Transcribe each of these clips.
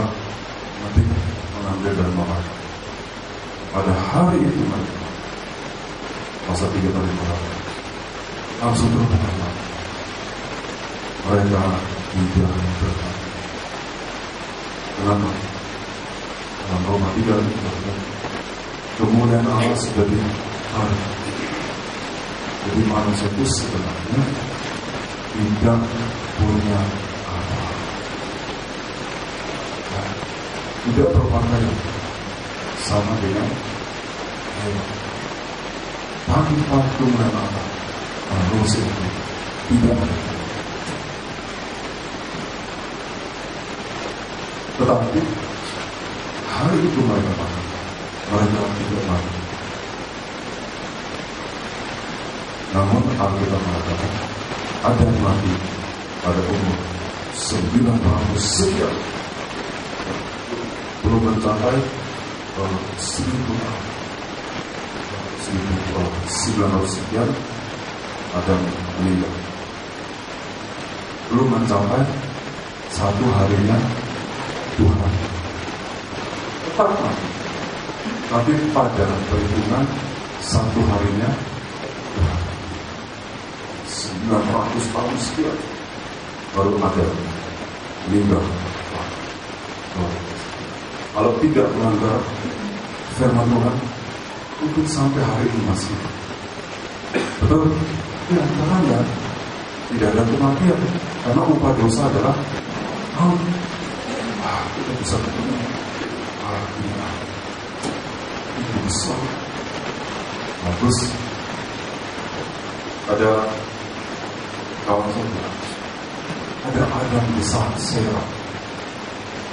nanti mengambil dan memakan. Pada hari itu mereka pasal 3 tadi langsung terbuka. Mereka tidak berkata. Kenapa? Dalam Roma 3 kemudian Allah sudah ditarik. Jadi manusia itu sebenarnya tidak punya apa, ya, tidak berpakaian sama dengan hewan. Tanpa kemudian Allah, manusia itu tidak ada. Tetapi hari itu mereka makan, mereka tidak makan. Namun Alkitab mengatakan ada yang mati pada umur 900 sekian, belum mencapai 1900 sekian ada meninggal, belum mencapai satu harinya Tuhan tetap mati, tapi pada perhitungan satu harinya Tuhan 900 tahun sekian baru ada meninggal. Kalau tidak melanggar firman Tuhan, mungkin sampai hari ini masih betul. Ya, karena tidak ada kematian, karena upah dosa adalah maut. Kita bisa ketemu ini besar, bagus. Ada kawan saya bilang, ada Adam besar Serah,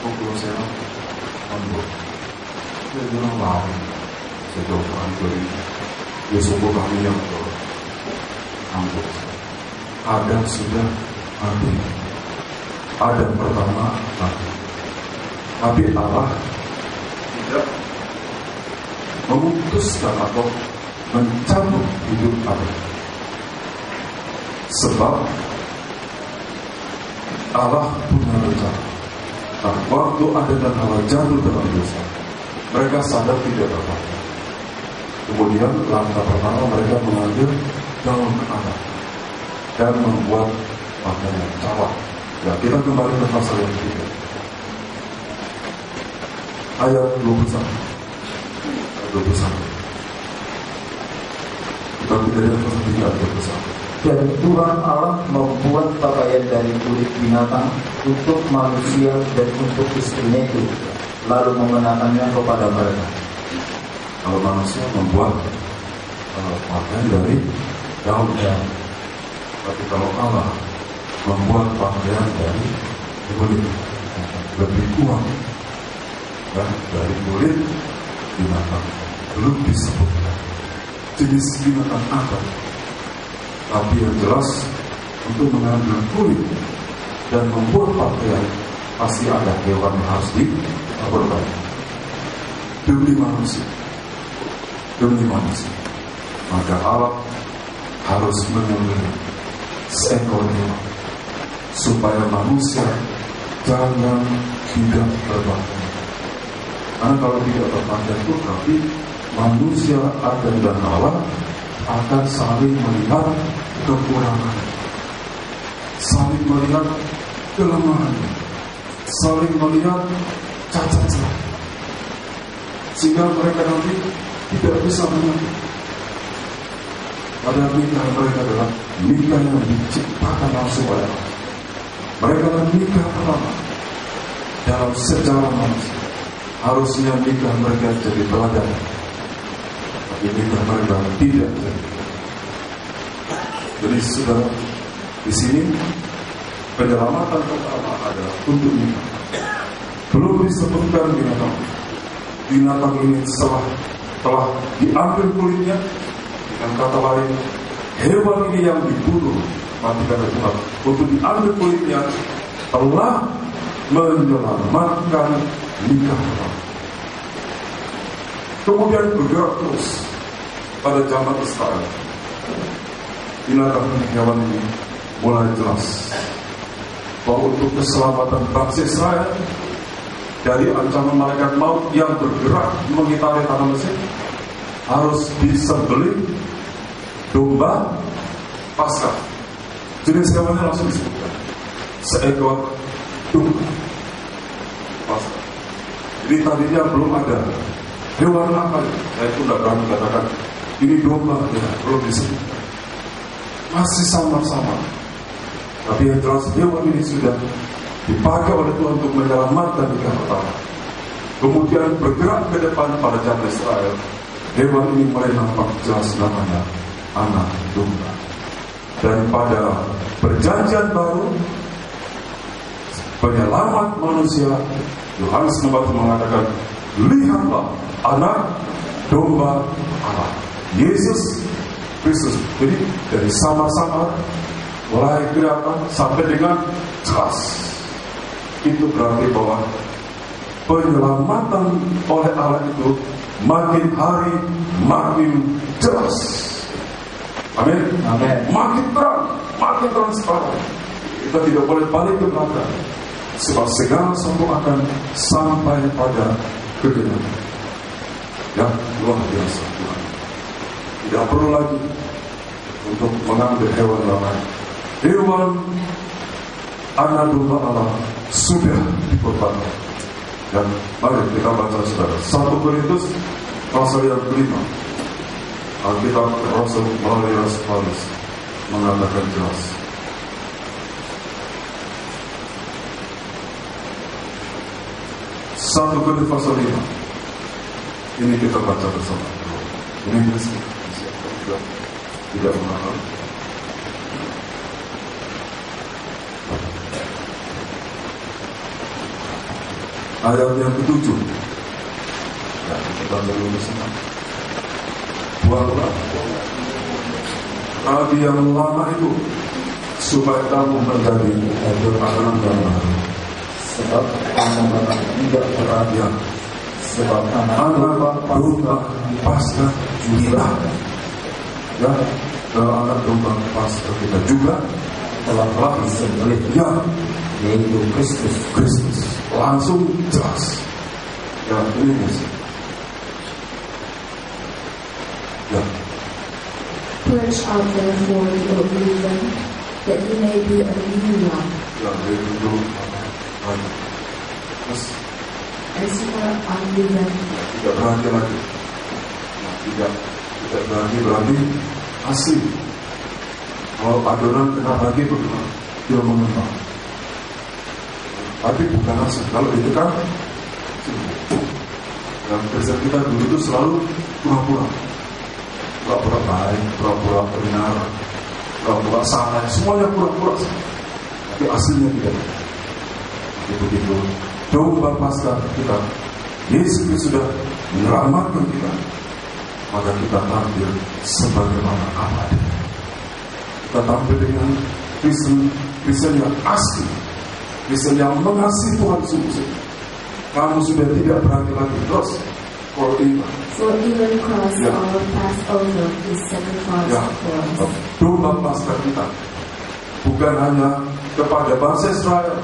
pukul Serah Ambo. Dia bilang lain, saya jauh dari dia suku kami yang Ambo. Adam sudah mati, Adam pertama mati. Tapi Allah tidak memutuskan atau mencabut hidup Adam. Sebab Allah punya rencana. Nah, waktu Adam dan Hawa jatuh dalam dosa, mereka sadar tidak apa-apa. Kemudian langkah pertama mereka mengambil daun Adam dan membuat pakaian cawat. Ya, kita kembali ke pasal yang ketiga. Ayat 21. Kita tidak ada pasal 3 ayat 21. Dan Tuhan Allah membuat pakaian dari kulit binatang untuk manusia dan untuk istrinya itu, lalu mengenakannya kepada mereka. Kalau manusia membuat pakaian dari daun, tapi kalau Allah membuat pakaian dari kulit, lebih kuat dan dari kulit binatang. Belum disebutkan jenis binatang apa, tapi yang jelas untuk mengambil kulit dan membuat pakaian pasti ada hewan yang harus dikorbankan demi manusia. Maka Allah harus menyembelih seekor hewan supaya manusia jangan tidak berpakaian. Karena kalau tidak berpakaian itu berarti manusia Adam dan Hawa akan saling melihat kekurangan, saling melihat kelemahan, saling melihat cacat celah, sehingga mereka nanti tidak bisa menyatu. Pada nikah mereka adalah nikah yang diciptakan langsung oleh Allah. Mereka adalah nikah pertama dalam sejarah manusia. Harusnya nikah mereka jadi teladan, tapi nikah mereka tidak jadi. Jadi saudara, di sini penyelamatan pertama adalah untuk nikah. Belum disebutkan binatang. Binatang ini telah diambil kulitnya. Dengan kata lain, hewan ini yang dibunuh mati karena Tuhan untuk diambil kulitnya telah menyelamatkan nikah. Kemudian bergerak terus pada zaman Israel. Binatang hewan ini mulai jelas bahwa untuk keselamatan bangsa Israel dari ancaman malaikat maut yang bergerak mengitari tanah Mesir, harus disembelih domba Paskah. Jenis hewannya langsung disebutkan, seekor domba Paskah. Jadi tadinya belum ada hewan apa ya? Saya pun tidak berani katakan ini domba, ya belum disebut, masih samar-samar. Tapi yang jelas hewan ini sudah dipakai oleh Tuhan untuk menyelamatkan ikan pertama. Kemudian bergerak ke depan pada zaman Israel. Hewan ini mulai nampak jelas namanya anak domba. Dan pada perjanjian baru, penyelamat manusia, Yohanes Pembaptis mengatakan, lihatlah anak domba Allah, Yesus Kristus. Jadi dari samar-samar mulai kelihatan sampai dengan jelas. Itu berarti bahwa penyelamatan oleh Allah itu makin hari makin jelas. Amin. Amin. Makin terang, makin transparan. Kita tidak boleh balik ke belakang, sebab segala sesuatu akan sampai pada kegenapan. Ya, luar biasa Tuhan. Tidak perlu lagi untuk mengambil hewan lain. Hewan anak domba Allah sudah dikorbankan. Dan mari kita baca saudara 1 Korintus pasal yang kelima. Alkitab Rasul melalui Rasul Paulus mengatakan jelas. Satu Korintus pasal 5. Ini kita baca bersama. Ini tidak mengenal. Ayat yang ke-7. Ya, kita baca bersama. Buatlah Nabi yang lama itu supaya kamu menjadi anak yang baru. Sebab kamu tidak berada. Sebab anak domba Paskah kita, ya, anak domba Paskah kita juga telah disembelih, ya, yaitu Kristus. Langsung jelas. Ya, ini sih. Ya. Purge out therefore the old leaven, that ye may be a new lump, Ya, itu terus as you are unleavened. tidak berarti lagi. Tidak berarti asli. Kalau adonan kena lagi bagaimana? Dia mengembang. Tapi bukan asli. Kalau itu kan, dan Kristen kita dulu itu selalu pura-pura baik, pura-pura benar, pura-pura salah, semuanya pura-pura. Tapi aslinya tidak. Begitu domba Paskah kita, Yesus sudah menyelamatkan kita, maka kita tampil sebagaimana apa adanya. Kita tampil dengan Kristen yang asli, Kristen yang mengasihi Tuhan sungguh-sungguh. Kamu sudah tidak berarti lagi terus. For even Christ our Passover is sacrificed for us. Domba Paskah kita bukan hanya kepada bangsa Israel.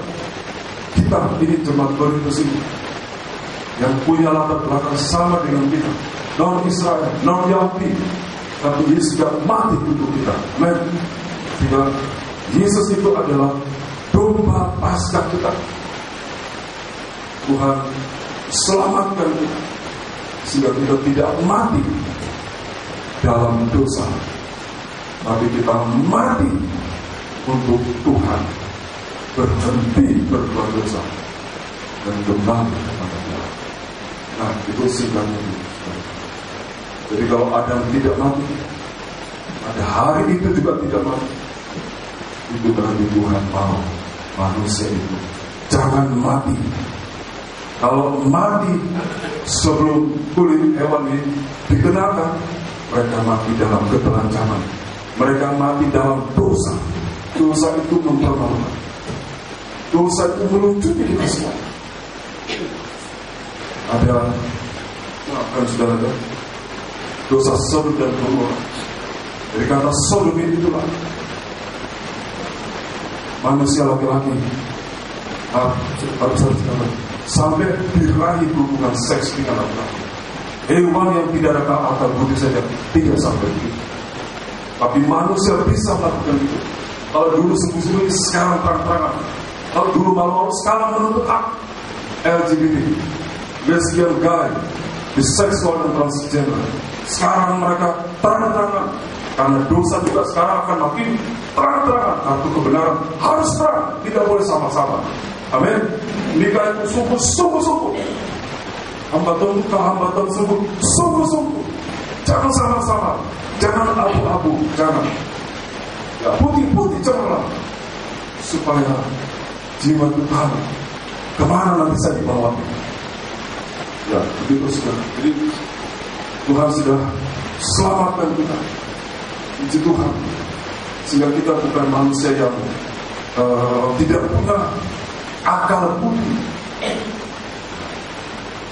Kita ini jemaat Korintus ini yang punya latar belakang sama dengan kita, non Israel, non Yahudi, tapi Yesus juga mati untuk kita. Amen. Sehingga Yesus itu adalah domba Paskah kita. Tuhan selamatkan kita sehingga kita tidak mati dalam dosa, tapi kita mati untuk Tuhan, berhenti berbuat dosa dan kembali kepada Tuhan. Nah, itu singkatnya. Jadi kalau Adam tidak mati, pada hari itu juga tidak mati, itu berarti Tuhan mau manusia itu jangan mati. Kalau mati sebelum kulit hewan ini dikenakan, mereka mati dalam ketelanjangan, mereka mati dalam dosa. Dosa itu mempermalukan, dosa itu melucuti kita semua. Ada akan sudah ada dosa Sodom dan Gomora. Jadi kata Sodom itulah manusia laki-laki. sampai diraih hubungan seks dengan laki-laki. Hewan yang tidak ada akal budi saja tidak sampai begitu. Tapi manusia bisa melakukan itu. Kalau dulu sembunyi-sembunyi, sekarang terang-terangan. Kalau dulu malu-malu, sekarang menuntut hak. LGBT, lesbian, gay, biseksual dan transgender, sekarang mereka terang-terangan. Karena dosa juga sekarang akan makin terang-terangan. Kartu kebenaran harus terang, tidak boleh sama-sama. Amin. Nikah itu sungguh-sungguh. Hamba Tuhan sungguh-sungguh. Jangan sama-sama, jangan abu-abu, jangan. Ya, putih-putih janganlah. Supaya jiwa Tuhan kemana nanti saya dibawa. Ya, begitu sudah. Jadi Tuhan sudah selamatkan kita. Puji Tuhan. Sehingga kita bukan manusia yang tidak punya akal budi.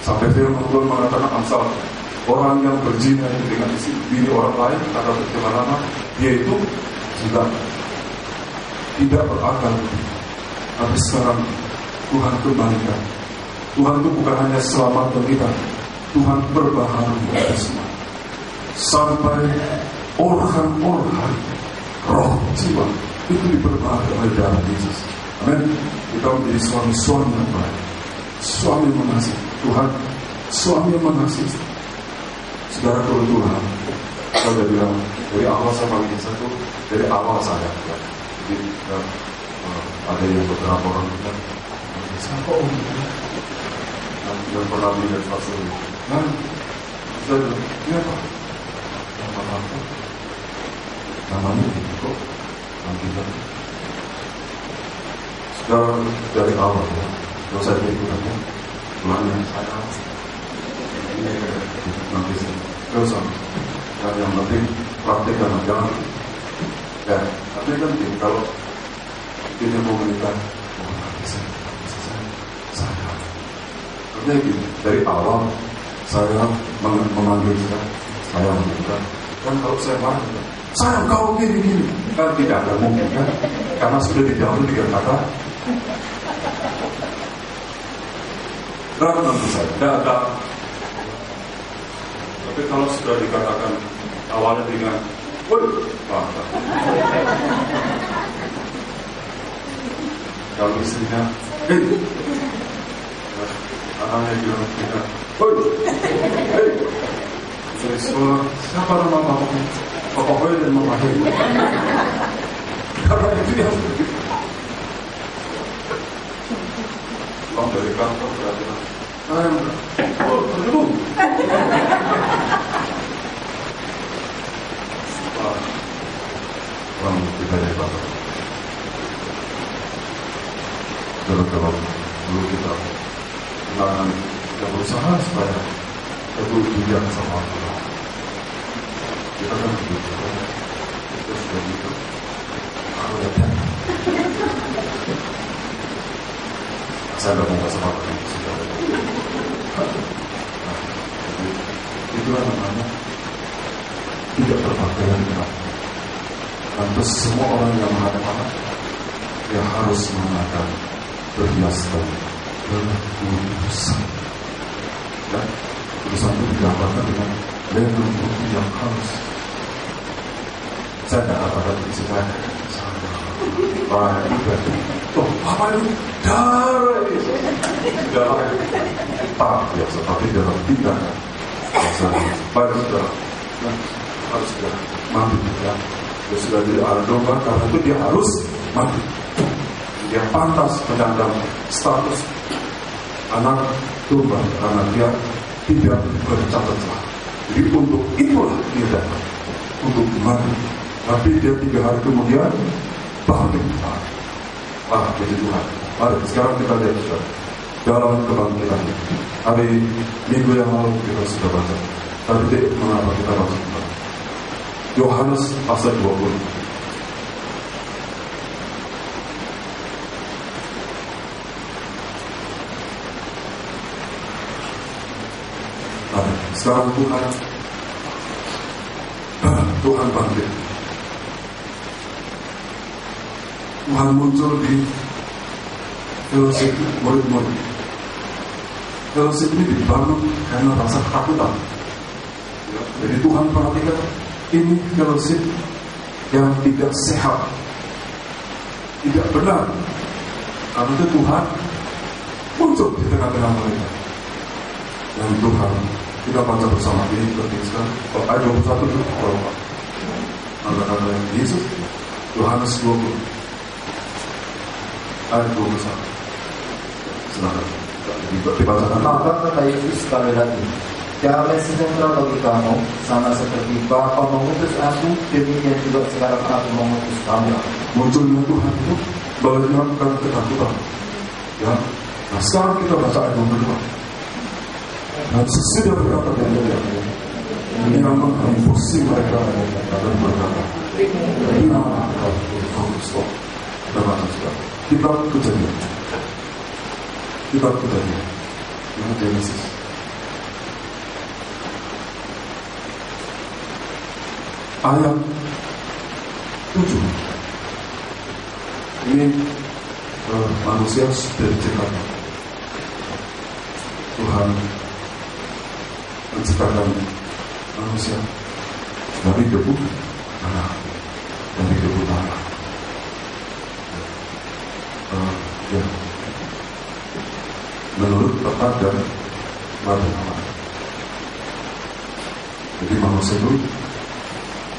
Sampai firman Tuhan mengatakan Amsal, orang yang berzina dengan istri bini orang lain atau bagaimana, dia itu juga tidak berakal budi. Tapi sekarang Tuhan kembalikan. Tuhan itu bukan hanya selamatkan kita, Tuhan berbahagia kita semua. Sampai organ-organ roh jiwa itu diperbaharui oleh darah Yesus. Amin. Kita menjadi suami-suami yang baik, suami yang mengasihi Tuhan, suami yang mengasihi istri. Saudara kebetulan saya sudah bilang dari awal saya panggil satu, dari awal saya ya. Jadi ada yang beberapa orang bilang, siapa om yang pernah melihat pastor ini? Nah, saya bilang, ini apa? Nama apa? Namanya kok nanti kan? Sudah dari awal ya, kalau saya ikutnya, mulanya saya nanti terus dan yang penting praktekkan jangan ya, tapi kan kalau kita mau menikah, bisa saya karena gini, dari awal saya memanggil saya menikah. Kan kalau saya marah, sayang kau gini kan tidak akan mungkin kan, karena sudah didahului dengan kata tentu saja tidak ada. Tapi kalau sudah dikatakan awalnya dengan kalau istrinya anaknya bilang kita dari sekolah, siapa nama kamu? Papa Boy dan Mama Hei. Karena itu yang pulang dari kantor berarti belum. Pulang kita dari kantor. Dalam dulu kita kenalan, kita berusaha supaya kita bijak sama Tuhan. Kita kan begitu, kita sudah gitu. Aku datang. Saya tidak mau sama Tuhan. Itulah namanya tidak berpakaian dengan. Lantas semua orang yang menghadap anak, dia harus mengenakan berhiaskan berkudusan. Dan kudusan itu digambarkan dengan lengan putih yang halus. Saya tidak katakan isi saya juga. Oh, apa itu? Darah Yesus. Darah hitam biasa, tapi dalam tindakan. Baik saudara, harus sudah mandi ya. Dia sudah jadi anak domba, karena itu dia harus mandi. Dia pantas menyandang status anak domba karena dia tidak bercacat celah. Jadi untuk itulah dia datang, untuk mandi. Tapi dia 3 hari kemudian bangkit. Puji Tuhan. Mari sekarang kita lihat saudara, dalam kebangkitan hari minggu yang lalu kita sudah baca. Tapi mengapa kita baca kembali? Yohanes pasal 20. Sekarang Tuhan bangkit. Tuhan muncul di fellowship murid-murid. fellowship ini dibangun karena rasa ketakutan. Ya, jadi Tuhan perhatikan, ini fellowship yang tidak sehat, tidak benar. Karena itu Tuhan muncul di tengah-tengah mereka. Dan Tuhan, kita baca bersama ini ketika ayat 21 itu berapa? Kata-kata Yesus, Yohanes 20 ayat 21. Silakan dibacakan. Maka kata Yesus sekali lagi, damai sejahtera bagi kamu, sama seperti Bapa mengutus aku, demikian juga sekarang aku mengutus kamu. Munculnya Tuhan itu menyebabkan ketakutan. Ya, nah sekarang kita baca ayat 22. Dan sesudah berkata dia menghembusi mereka dan berkata, ini nama kau stop. Dan baca sekarang. Kita kejadian. Ini Genesis. Ayat 7. Ini manusia sudah diciptakan. Tuhan menciptakan manusia dari debu tanah, dari debu tanah. Ya. Menurut peta dan badan Allah. Jadi manusia itu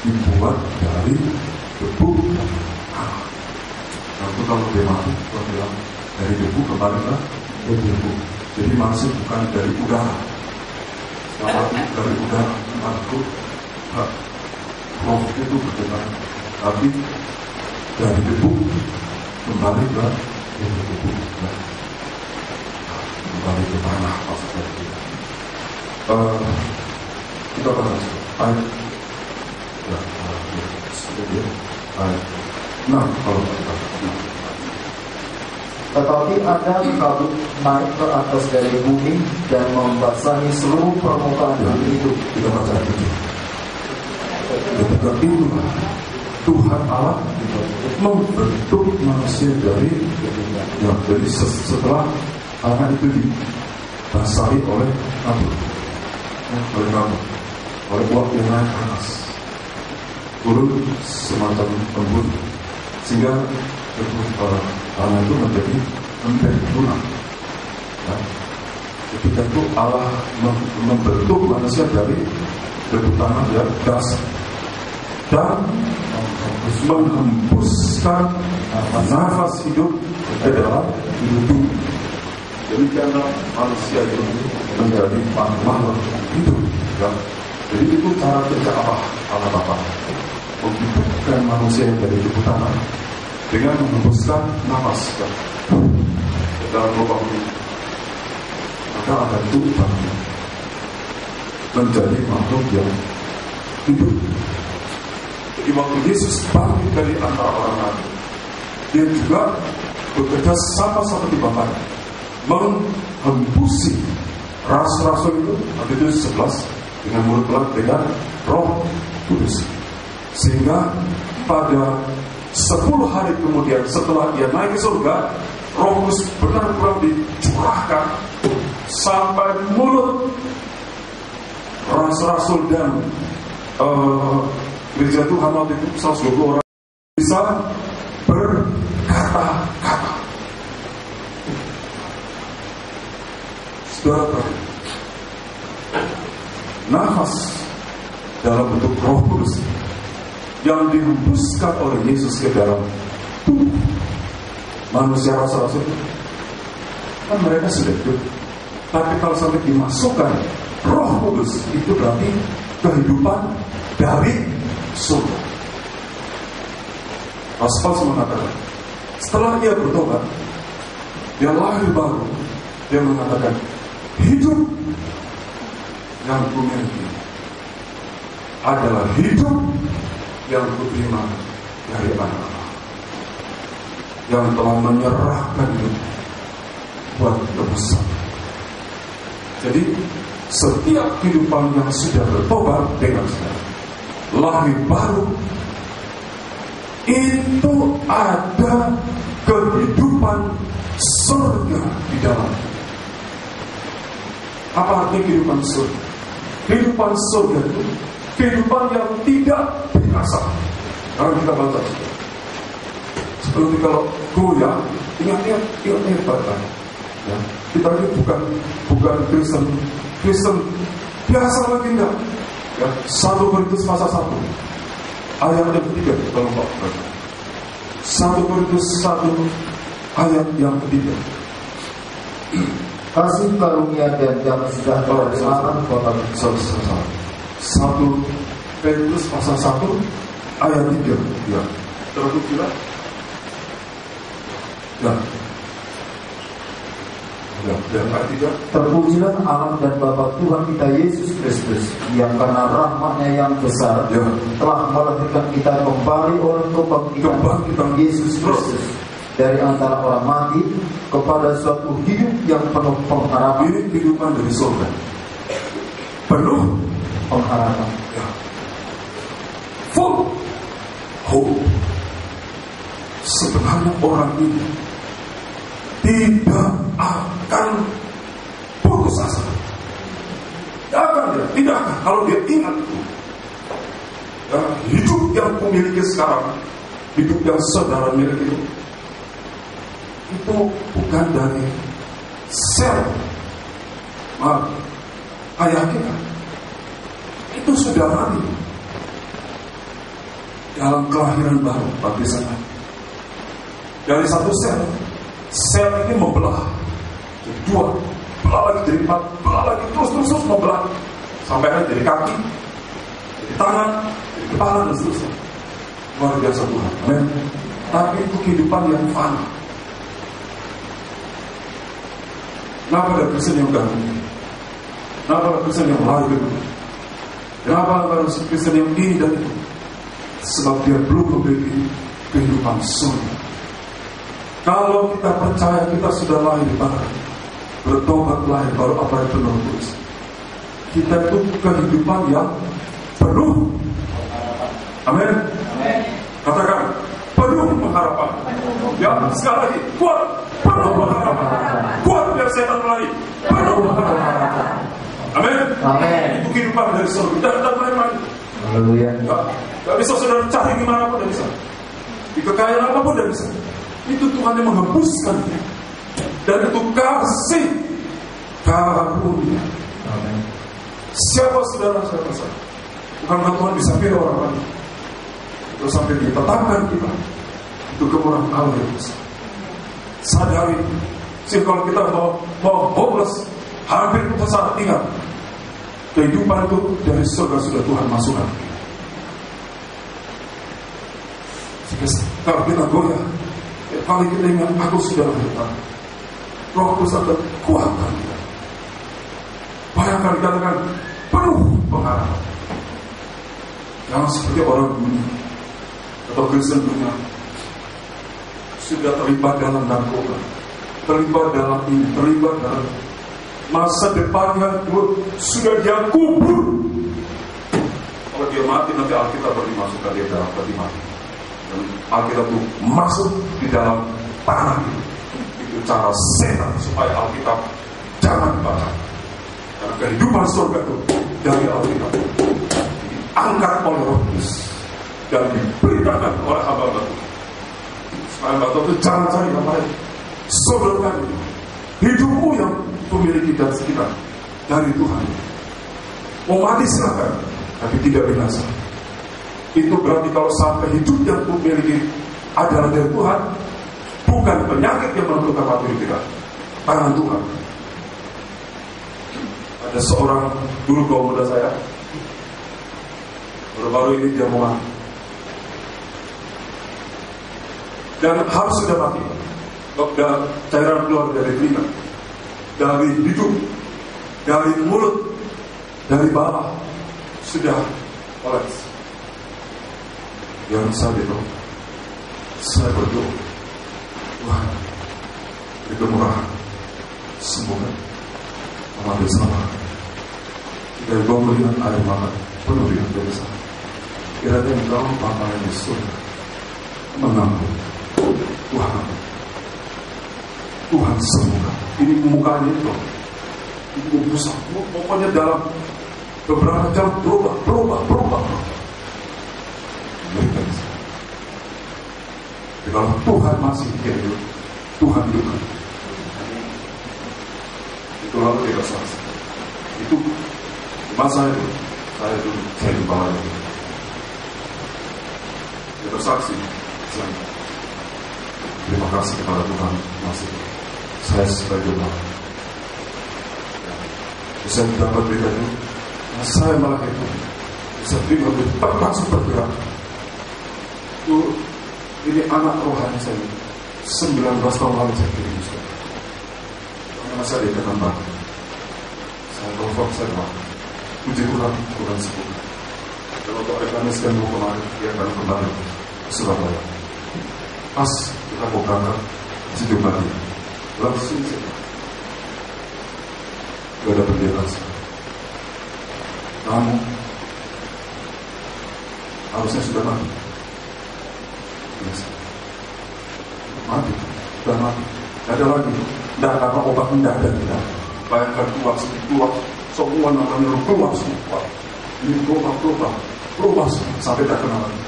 dibuat dari debu tanah. Nanti kalau dia mati, kalau bilang dari debu kembali ke debu. Jadi manusia bukan dari udara. Kalau dari udara aku roh itu berdebar, tapi dari debu kembali ke debu, kembali ke tanah maksudnya. Kita bahas ayat ayat 6 kalau kita. Tetapi ada kabut naik ke atas dari bumi dan membasahi seluruh permukaan bumi itu. Kita baca itu. Ketika itu Tuhan Allah membentuk manusia dari setelah tanah itu dibasahi oleh kabut, oleh uap yang naik ke atas, turun semacam embun, sehingga tanah itu menjadi ember tulang. Ya. Ketika itu Allah membentuk manusia dari debu tanah dan dasar dan menghembuskan nafas hidup ke dalam hidup. Jadi karena manusia itu menjadi makhluk hidup. Ya. Jadi itu cara kerja Allah Bapa menghidupkan manusia yang dari debu tanah dengan menghembuskan nafas ke dalam lubang ini, maka akan tubuh menjadi makhluk yang hidup. Jadi waktu Yesus bangkit dari antara orang mati, dia juga bekerja sama seperti Bapaknya, menghembusi rasul-rasul itu, Matius 11, dengan mulut pelan dengan Roh Kudus, sehingga pada 10 hari kemudian setelah dia naik ke surga, Roh Kudus benar-benar dicurahkan sampai mulut rasul-rasul dan gereja Tuhan waktu itu 120 orang bisa berkata-kata. Saudara, nafas dalam bentuk Roh Kudus yang dihembuskan oleh Yesus ke dalam tubuh manusia rasul-rasul itu, kan mereka sudah hidup. Tapi kalau sampai dimasukkan Roh Kudus, itu berarti kehidupan dari surga. Paulus mengatakan, setelah ia bertobat, dia lahir baru. Dia mengatakan, hidup yang kumiliki adalah hidup yang kuterima dari Allah, yang telah menyerahkan hidup buat tebusan. Jadi setiap kehidupan yang sudah bertobat dengan saudara, lahir baru, itu ada kehidupan surga di dalam. Apa arti kehidupan surga? Kehidupan surga itu kehidupan yang tidak binasa. Sekarang kita baca. Seperti kalau goyang, ingat-ingat baik-baik. Ya, kita ini bukan Kristen biasa lagi enggak. Ya, 1 Korintus pasal 1 ayat yang ketiga, kalau Pak baca. 1 Korintus 1 ayat yang ketiga. Kasih karunia dan damai sejahtera dari Allah Bapa. 1 Petrus pasal 1 ayat 3. Ya, terus kita. Dan ayat 3. Terpujilah Allah dan Bapa Tuhan kita Yesus Kristus, yang karena rahmat-Nya yang besar telah melahirkan kita kembali oleh kebangkitan Yesus Kristus dari antara orang mati kepada suatu hidup yang penuh pengharapan. Ini kehidupan dari surga, penuh pengharapan. Full hope. Sebenarnya orang ini tidak akan putus asa. Tidak akan kalau dia ingat itu. Ya, hidup yang kumiliki sekarang, hidup yang saudara miliki itu bukan dari sel ayah kita. Itu sudah mati dalam kelahiran baru baptisan. Dari satu sel ini membelah jadi 2, belah lagi jadi 4, belah lagi terus membelah sampai jadi kaki, jadi tangan, jadi kepala dan seterusnya. Luar biasa Tuhan. Amin. Tapi itu kehidupan yang fana. Kenapa ada Kristen yang ganggu? Kenapa ada Kristen yang lahir? Kenapa ada Kristen yang ini dan itu? Sebab dia belum memiliki kehidupan surga. Kalau kita percaya kita sudah lahir baru, bertobat lahir baru, apa itu menurut kita itu kehidupan yang penuh. Amin. Katakan penuh pengharapan. Ya, sekali lagi kuat, penuh pengharapan. Kuat biar setan lari, penuh pengharapan. Amin. Itu kehidupan dari surga. Dan main-main. Haleluya. Gak bisa saudara cari gimana pun, tidak bisa. Di kekayaan apapun tidak bisa. Itu Tuhan yang menghembuskan, dan itu kasih karunia. Siapa saudara? Bukankah Tuhan bisa pilih orang lain itu sampai ditetapkan kita itu kemurahan Allah yang besar. Sadari, kalau kita mau hopeless, hampir putus asa, ingat kehidupan itu dari surga sudah Tuhan masukkan. Kalau kita goyah, kali kita ingat aku sudah lahir, Roh Kudus akan kuatkan kita. Bayangkan dikatakan penuh pengharapan. Jangan seperti orang dunia atau Kristen dunia sudah terlibat dalam narkoba, terlibat dalam ini, terlibat dalam masa depannya sudah dia kubur. Kalau dia mati nanti Alkitab dimasukkan dia dalam peti mati. Dan Alkitab itu masuk di dalam tanah itu cara setan supaya Alkitab jangan dibaca. Karena kehidupan surga itu dari Alkitab diangkat oleh Roh Kudus dan diberitakan oleh hamba-hamba Tuhan. Sekarang hamba Tuhan itu jangan cari yang lain. Sodorkan hidupmu yang memiliki dan sekitar dari Tuhan. Mau mati silakan, tapi tidak binasa. Itu berarti kalau sampai hidup yang memiliki adalah dari Tuhan, bukan penyakit yang menentukan mati kita, tangan Tuhan. Ada seorang dulu kaum muda saya, baru-baru ini dia mau mati, dan harus sudah mati. Dan cairan keluar dari telinga, dari hidung, dari mulut, dari bawah sudah kolaps. Yang saya berdoa, Tuhan, beri kemurahan, semoga mengambil sama. Jika Engkau melihat air mata penuh dengan dosa, kiranya Engkau Bapa yang di surga mengampuni. Tuhan sembuhkan. Ini mukanya itu Itu besar, pokoknya dalam beberapa jam berubah. Kalau Tuhan masih hidup, Tuhan hidup. Itu lalu dia bersaksi. Itu masa itu, saya di bawah itu. Dia bersaksi, terima kasih kepada Tuhan masih. Saya sebagai Tuhan. Saya dapat berita itu, saya malah itu. Saya terima berita langsung bergerak. Ini anak rohani saya 19 tahun lalu saya kirim karena saya dikatakan Pak, saya telepon saya Pak, puji Tuhan sembuh. Dan untuk Ekanis dan mau kemarin, dia akan kembali ke Surabaya. Pas kita mau berangkat situ lagi, langsung saja gak ada bendera. Namun harusnya sudah mati. Mati, sudah mati. Tidak ada lagi. Tidak ada obat, tidak ada. Bayangkan keluar, semua namanya keluar semua. Ini berubah sampai tak kenal lagi.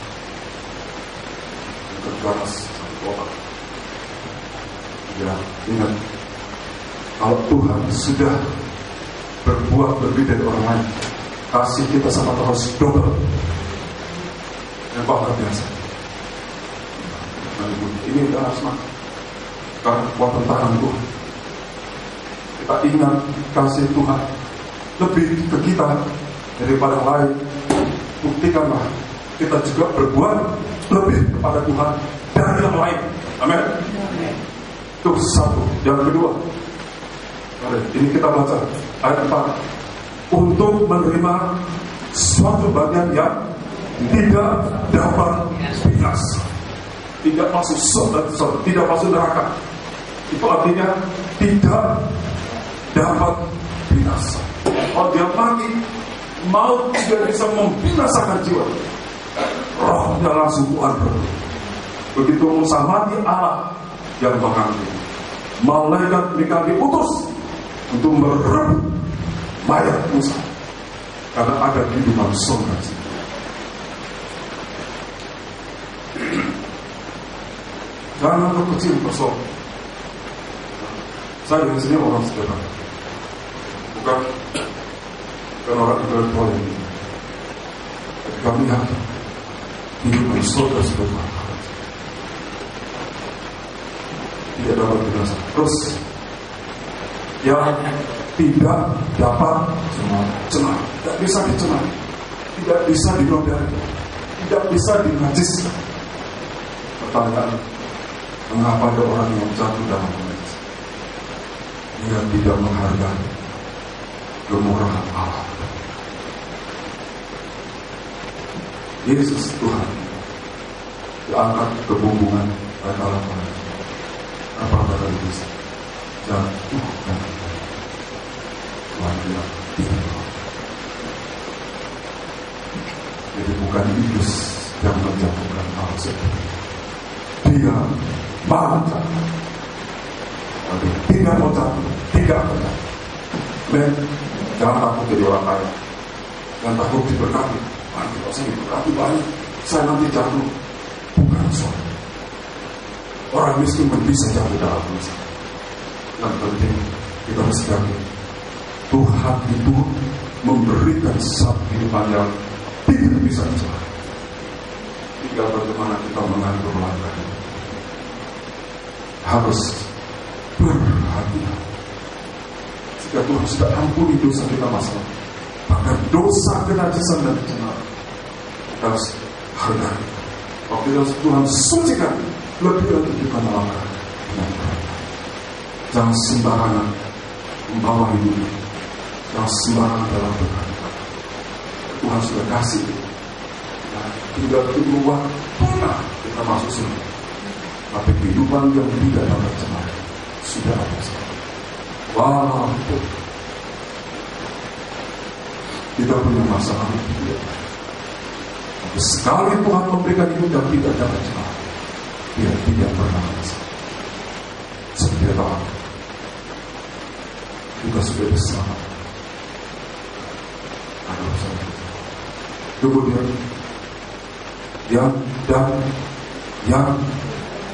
Terbatas obat. Ya, ingat, kalau Tuhan sudah berbuat lebih dari orang lain, kasih kita sama Tuhan harus double. Yang luar biasa. Ini adalah asma karena kekuatan tangan Tuhan. Kita ingat kasih Tuhan lebih ke kita daripada yang lain. Buktikanlah kita juga berbuat lebih kepada Tuhan dari yang lain. Amin. Itu satu. Yang kedua, ini kita baca ayat 4. Untuk menerima suatu bagian yang tidak dapat binasa, tidak masuk surga, tidak masuk neraka. Itu artinya tidak dapat binasa. Kalau dia mati, maut tidak bisa membinasakan jiwa. Rohnya langsung Tuhan berdua. Begitu Musa mati, Allah yang mengambil. Malaikat Mikael diutus untuk merebut mayat Musa, karena ada kehidupan surga. Jangan kecil persoalan. Saya di sini orang sederhana, bukan orang intelektual ini. Tapi kami yakin kehidupan surga sederhana tidak dapat binasa. Terus yang tidak dapat cemar, tidak bisa dicemar, tidak bisa dinodai, tidak bisa dinajiskan. Pertanyaan, mengapa ada orang yang jatuh dalam penajis? Dia tidak menghargai kemurahan Allah. Yesus Tuhan diangkat ke bumbungan dan alam penajis. Apa kata Yesus? Jatuh dan Tuhan bilang tidak. Jadi bukan iblis yang menjatuhkan Allah sendiri. Dia mau jatuh, tapi tidak mau jatuh, tidak mau jatuh. Men, jangan takut jadi orang kaya, jangan takut diberkati. Nanti kalau saya diberkati banyak, saya nanti jatuh. Bukan soal. Orang miskin pun bisa jatuh dalam dosa. Yang penting kita harus yakin Tuhan itu memberikan satu kehidupan yang tidak bisa dicela. Tinggal bagaimana kita mengatur langkah. Harus berhati-hati. Jika Tuhan sudah ampuni dosa kita masalah, maka dosa kenajisan dan pencemaran kita harus hargai. Kalau Tuhan sucikan, lebih lagi kita melangkah dengan baik. Jangan sembarangan membawa hidup, jangan sembarangan dalam berkata. Tuhan sudah kasih, nah, tinggal keluar punah kita masuk surga. Tapi kehidupan yang tidak dapat cemar sudah ada. Wow, kita punya masalah itu. Tapi sekali Tuhan memberikan hidup yang tidak dapat cemar, dia tidak pernah masalah. Seperti apa? Kita kita sudah bersama. Ada bersama. Kemudian yang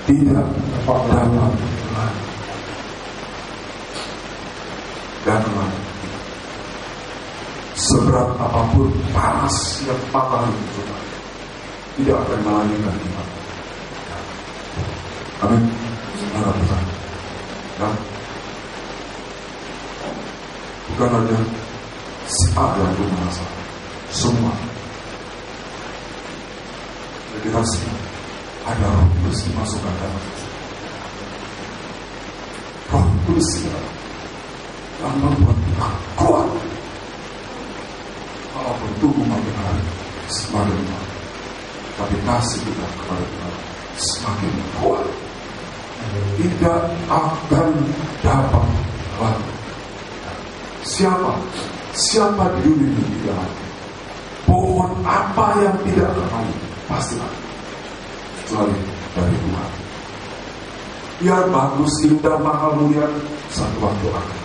tidak dapat dan seberat apapun panas yang patah itu tidak akan melahirkan iman. Amin. Ya. Bukan hanya si A yang merasa, semua. Kita ada Roh Kudus dimasukkan dalam Roh Kudus yang membuat kita kuat. Walaupun tubuh makin hari semakin kuat, tapi kasih kita kepada Tuhan semakin kuat. Tidak akan dapat lalu. Siapa di dunia ini tidak ada. Pohon apa yang tidak akan pasti ada. Kecuali dari Tuhan. Biar bagus, indah, mahal, mulia, satu waktu akan.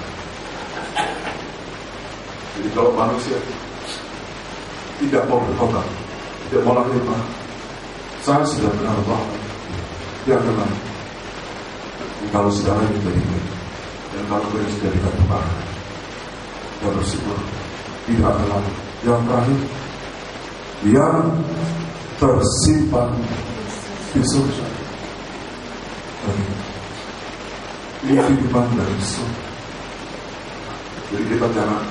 Jadi kalau manusia tidak mau bertobat, tidak mau lahir baru, saya sudah benar bahwa dia akan lahir. Kalau saudara ini beriman dan kalau beri sudah dikatakan, dia bersyukur tidak ada lagi. Yang terakhir, yang tersimpan di surga. Ini kehidupan dari surga. Jadi kita jangan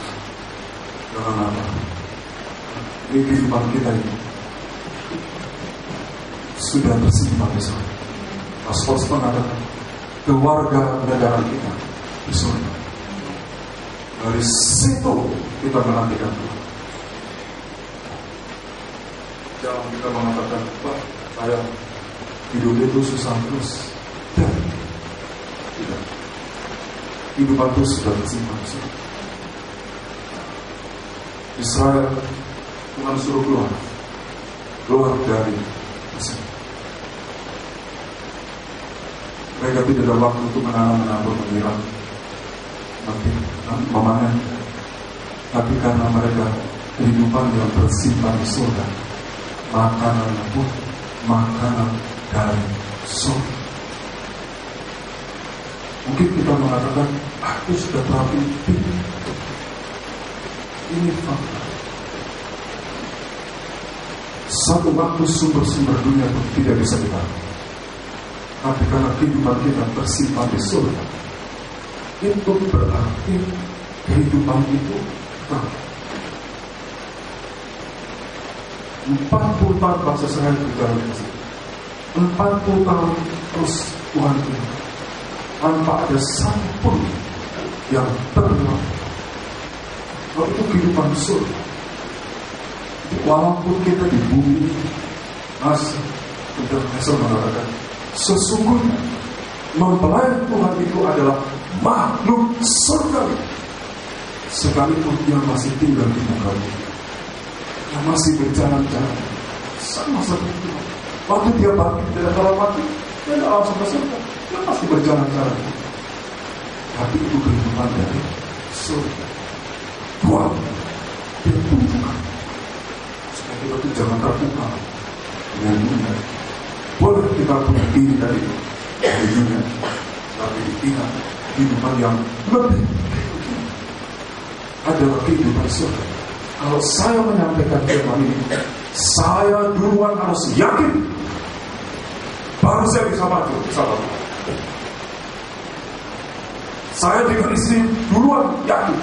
apa. Ini kehidupan kita ini sudah tersimpan di surga. Paulus mengatakan keluarga negara kita di surga. Dari situ kita menantikan Tuhan. Jangan kita mengatakan, Pak, saya hidup itu susah terus. Dan tidak. Kehidupan itu sudah tersimpan di surga. Israel Tuhan suruh keluar dari Mesir. Mereka tidak ada waktu untuk menanam, menyiram, memanen. Tapi karena mereka kehidupan yang tersimpan di surga, makanan pun makanan dari surga. Mungkin kita mengatakan, aku sudah terlalu tinggi. Ini fakta. Satu waktu sumber-sumber dunia pun tidak bisa ditahan. Tapi karena kehidupan kita tersimpan di surga, itu berarti kehidupan itu tetap. 40 tahun bangsa Israel berjalan ke sini. 40 tahun terus Tuhan ini tanpa ada satu pun yang terlewat. Kalau itu kehidupan surga. Walaupun kita di bumi masih sudah biasa mengatakan sesungguhnya mempelai Tuhan itu adalah makhluk surga. Sekalipun dia masih tinggal di muka bumi, dia masih berjalan-jalan sama seperti Tuhan. Waktu dia bangkit dari dalam mati, dia tidak langsung ke surga, dia pasti berjalan-jalan. Tapi itu kehidupan dari surga. Tuhan dia tunjukkan supaya kita itu jangan terbuka dengan dunia. Boleh kita punya diri dari dunia, tapi ingat kehidupan yang lebih adalah kehidupan surga. Kalau saya menyampaikan firman ini, saya duluan harus yakin, baru saya bisa maju. Saya dengan istri duluan yakin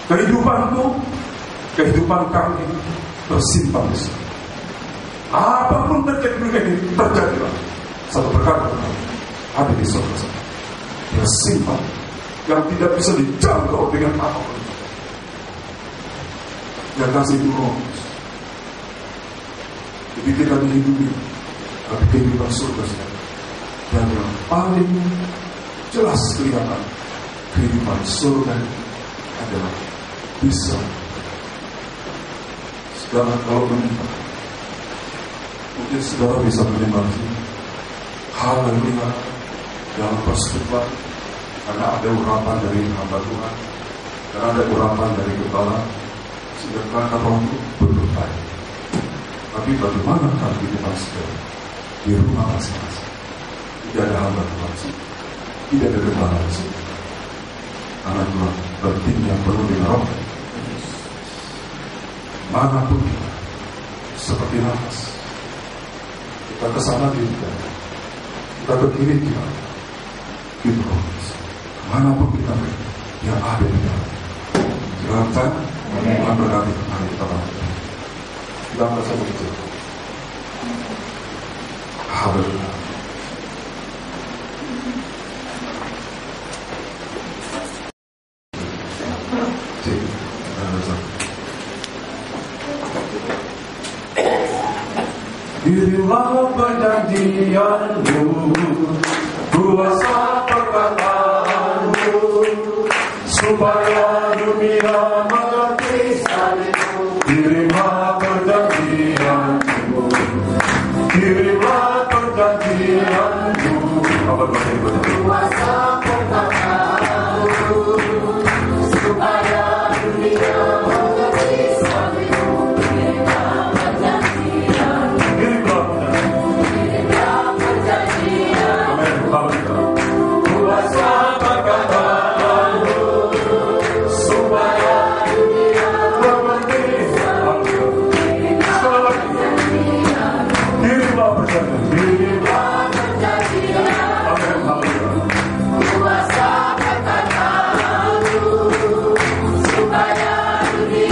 kehidupanku, kehidupan kami tersimpan di surga. Apapun terjadi dunia ini, terjadilah. Satu perkara ada di surga. Tersimpan yang tidak bisa dijangkau dengan apapun. Yang kasih itu Roh. Jadi kita dihidupi tapi kehidupan surga. Dan yang paling jelas kelihatan kehidupan surga adalah bisa saudara kalau menyembah. Mungkin saudara bisa menyembah haleluya dalam persekutuan karena ada urapan dari hamba Tuhan Dan ada urapan dari kepala, sedangkan kapal itu belum baik. Tapi bagaimana kalau kita sedang di rumah masing-masing? Tidak ada hamba Tuhan sih, tidak ada gembala di sini. Karena Tuhan penting yang perlu dilakukan. Manapun kita, seperti nafas, kita kesana di kita ke kiri kita, gitu. Manapun kita yang ada di dalam. Silakan, Tuhan berkati hari kita bangun. Kita merasa begitu. Haleluya. Dirilah perjanjianmu, kuasa perkataanmu, supaya dunia mengerti salibmu. Dirilah perjanjianmu, dirilah perjanjianmu, kuasa perkataanmu, supaya dunia mengerti salibmu. Supaya dunia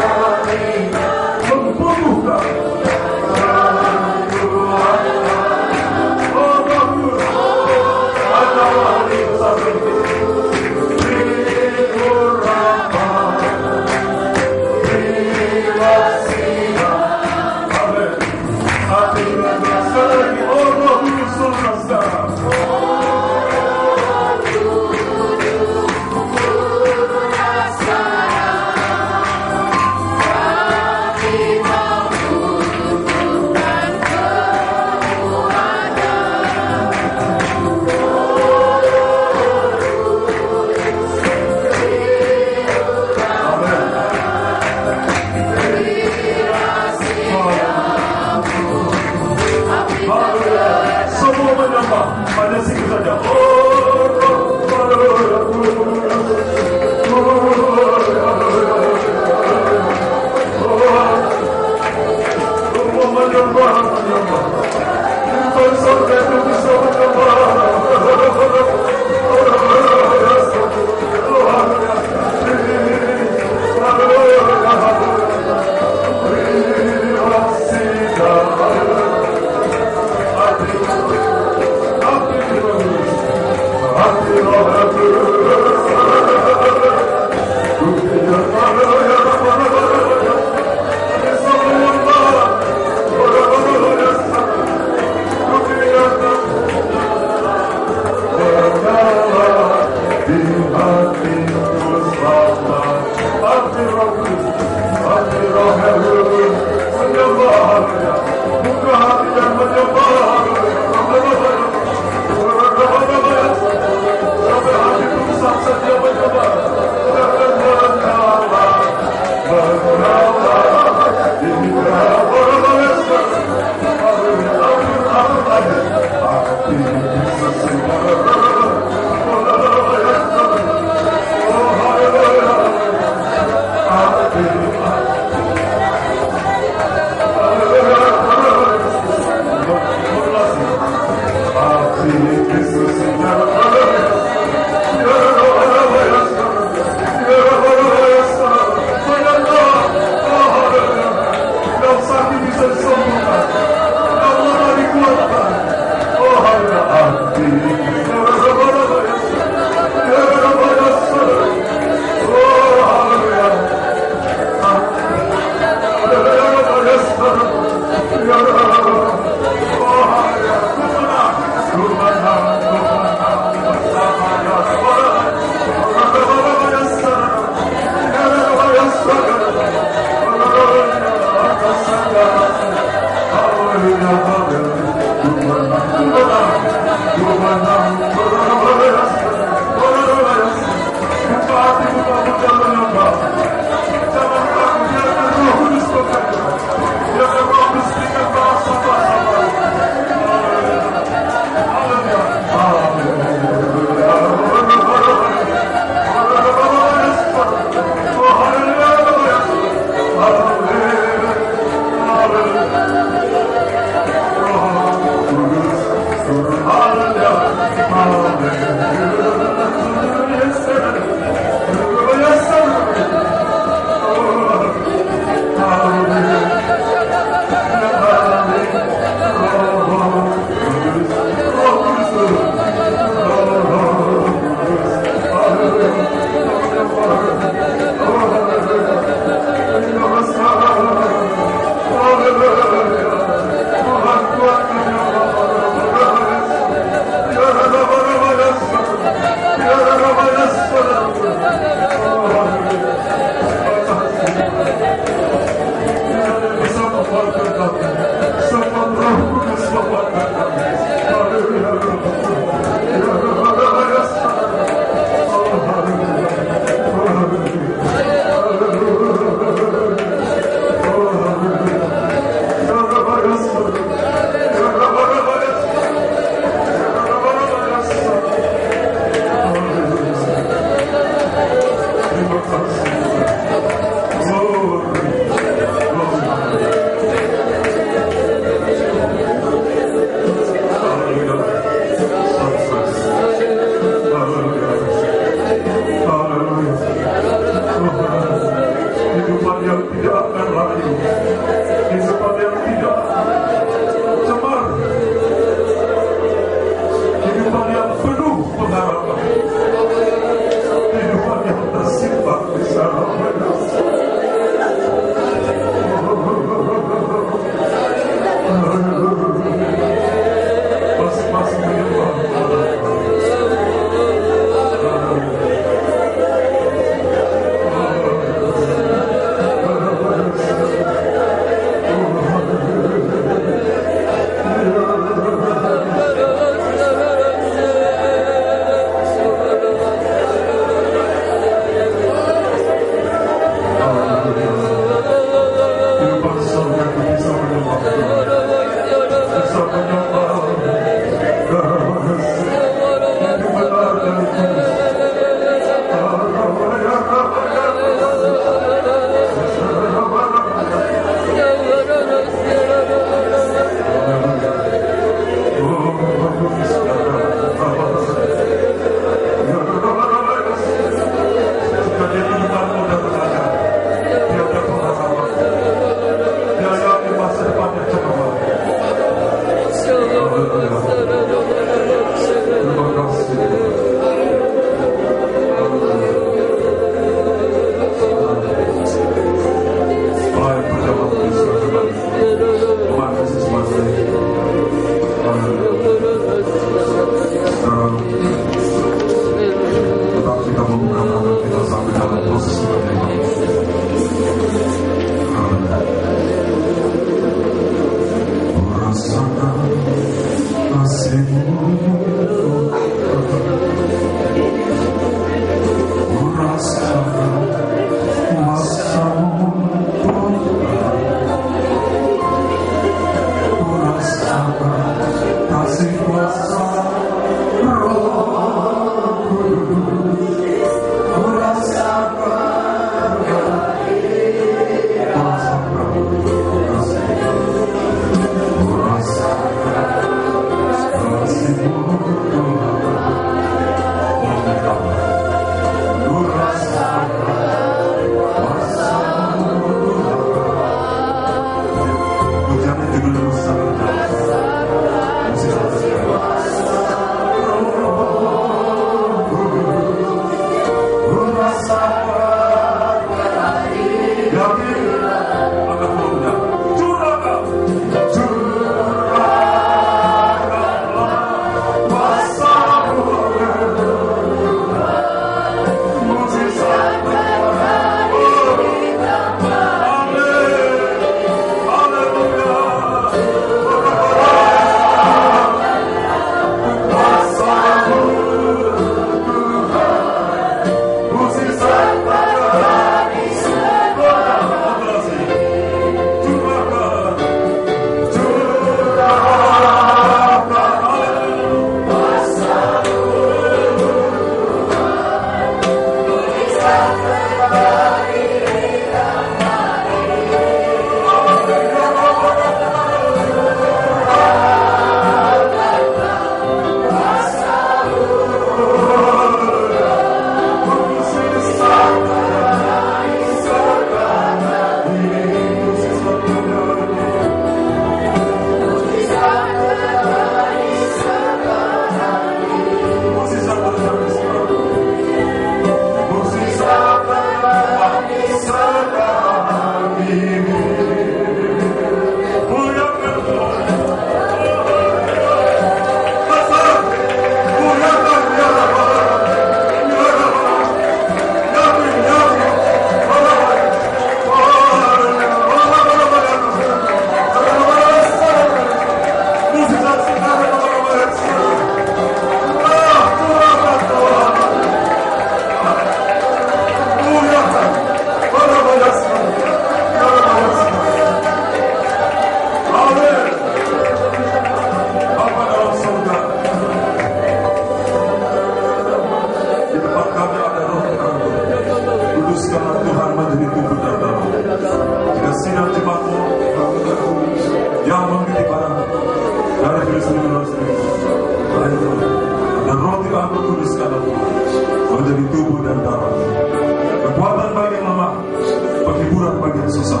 bagi yang susah,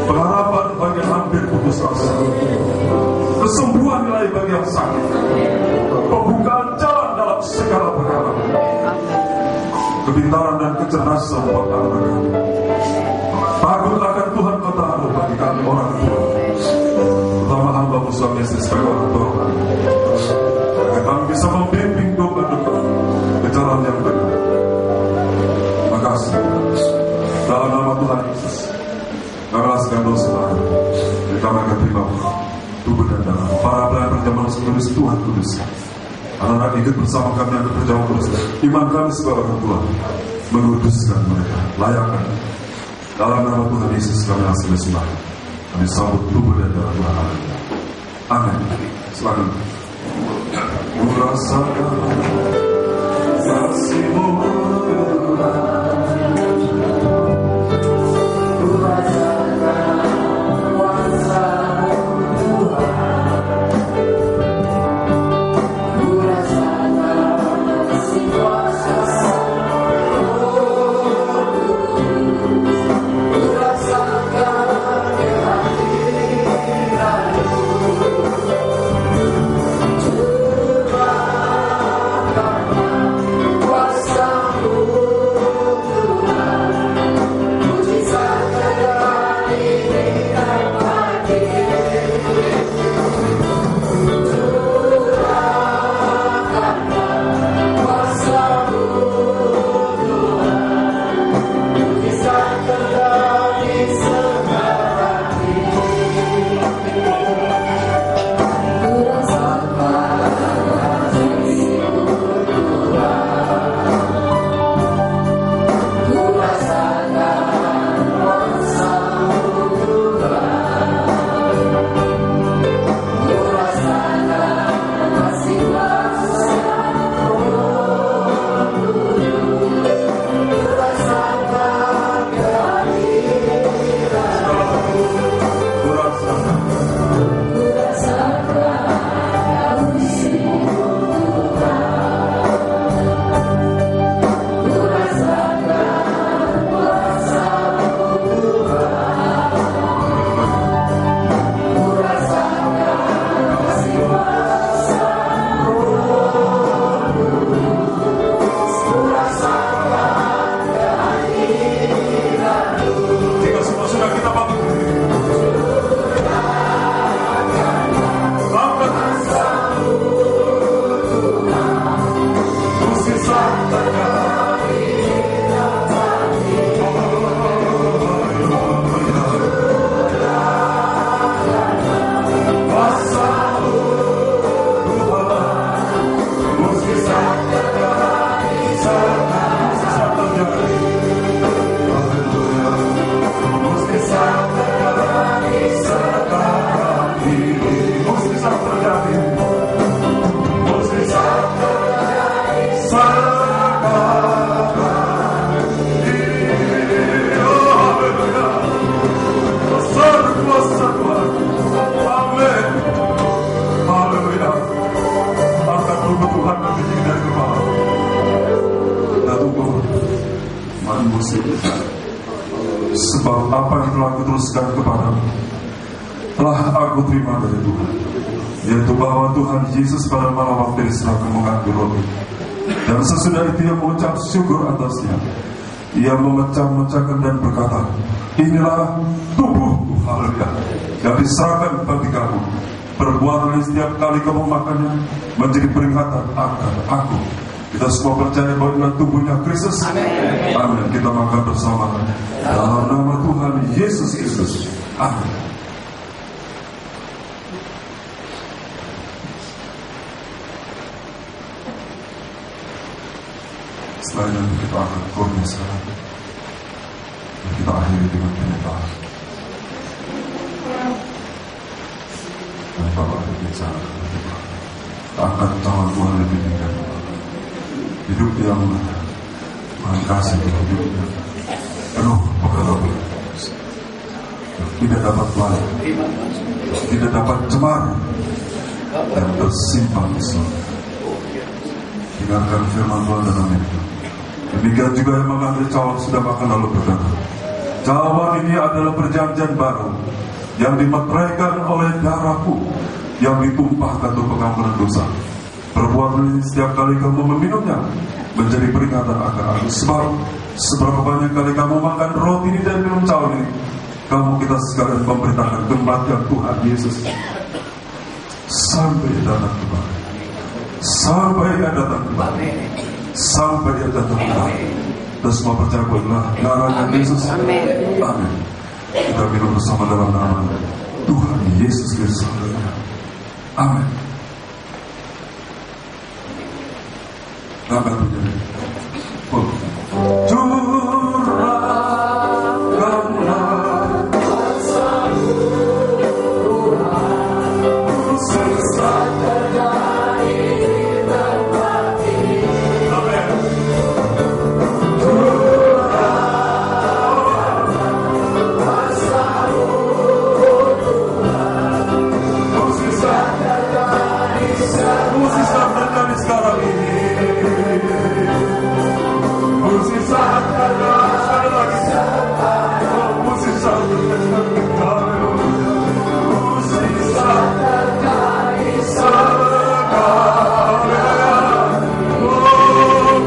pengharapan bagi yang hampir putus asa, kesembuhan nilai bagi yang sakit, pembukaan jalan dalam segala perkara, kepintaran dan kecerdasan buat anak kami. Takut akan Tuhan kota Allah bagi kami orang tua, terutama hamba suami istri sebagai orang tua kami, agar kami bisa membimbing domba-domba ke jalan yang benar. Makasih dalam nama Tuhan Yesus, mengalaskan dosa kami, dan kami akan terima tubuh dan darah para pelayan perjamuan kudus Tuhan kudus. Anak-anak ikut bersama kami yang perjamuan kudus. Iman kami sebagai orang tua menguduskan mereka, layakkan. Dalam nama Tuhan Yesus kami hasil sembah. Kami sambut tubuh dan darah Tuhan Allah. Amin. Silakan. Merasakan kasih-Mu. Sebab apa yang telah kuteruskan kepadamu telah aku terima dari Tuhan, yaitu bahwa Tuhan Yesus pada malam waktu diserahkan mengambil roti, dan sesudah itu Ia mengucap syukur atasnya. Ia memecah-mecahkan dan berkata, inilah tubuhku, haleluya, yang diserahkan bagi kamu. Perbuatannya setiap kali kamu makannya menjadi peringatan akan aku. Kita semua percaya bahwa inilah tubuhnya Kristus. Amin. Amin. Kita makan bersama dalam nama Tuhan Yesus Kristus. Amin. Setelah itu kita akan kurnia sekarang. Dan kita akhiri dengan penyertaan. Dan Bapak berbicara, kita akan tahu Tuhan lebih tinggal. Hidup yang kasih, hidup yang penuh pengalaman, tidak dapat lain, tidak dapat cemar dan tersimpan di surga. Dengarkan firman Tuhan dalam ini. Demikian juga yang mengambil cawan sudah makan lalu berkata, Cawan ini adalah perjanjian baru yang dimeteraikan oleh darahku yang ditumpahkan untuk pengampunan dosa. Perbuatan ini setiap kali kamu meminumnya menjadi peringatan akan aku. Sebab seberapa banyak kali kamu makan roti ini dan minum cawan ini, kamu kita sekalian memberitakan kematian Tuhan Yesus sampai Dia datang kembali. Sampai Dia datang kembali. Sampai Dia datang kembali. Dan semua percaya bahwa darahnya Yesus. Amin. Kita minum bersama dalam nama Tuhan Yesus Kristus. Amin. Angkat menjadi curahkanlah kuasa Tuhan sesat terjadi di tempat ini. Amin. Curahkanlah kuasa Tuhan sesat terjadi sekarang ini. Musisat sekali lagi. Musisat terjadi sekarang. Oh,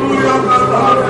muliakan Allah.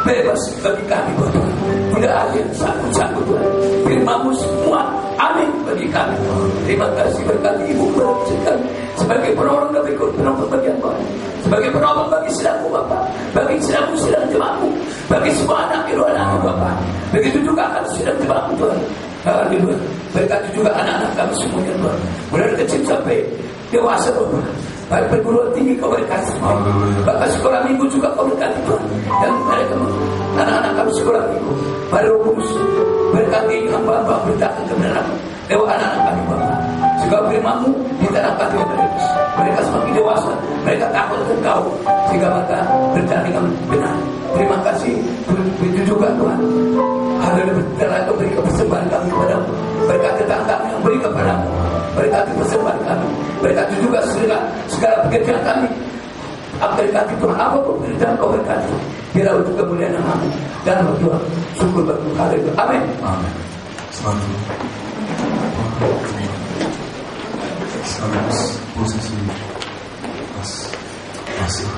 Bebas bagi kami Tuhan. Tidak ada yang sanggup Tuhan. Firman-Mu semua amin bagi kami. Terima kasih berkati Ibu berkati sebagai penolong dan penolong bagi hamba, sebagai penolong bagi sedangku Bapak, bagi sedangku sedang jemaatmu, bagi semua anak anakmu Bapak. Begitu juga akan sedang jemaatmu Tuhan. Haleluya. Berkati juga anak-anak kami semuanya Tuhan, mulai dari kecil sampai dewasa Bapak. Baik perguruan tinggi kau berkati, bahkan sekolah minggu juga kau berkati Tuhan. Dan mereka anak-anak kami sekolah minggu, pada Roh Kudus berkati hamba-hamba berkati kebenaran lewat anak-anak kami Bapak. Segala firman-Mu ditanamkan di mereka. Mereka semakin dewasa, mereka takut akan Kau, sehingga mereka berjalan dengan benar. Terima kasih, begitu juga Tuhan. Haleluya, berkati berikan persembahan kami kepadamu, berkati tangan kami yang beri kepadamu, berkati persembahan kami, berkati juga segala pekerjaan kami. Berkati Tuhan, apa pekerjaan Kau berkati, biar untuk kemuliaan nama-Mu dan berdoa syukur bagi Haleluya. Amin. Amin. Sekaligus posisi masuk.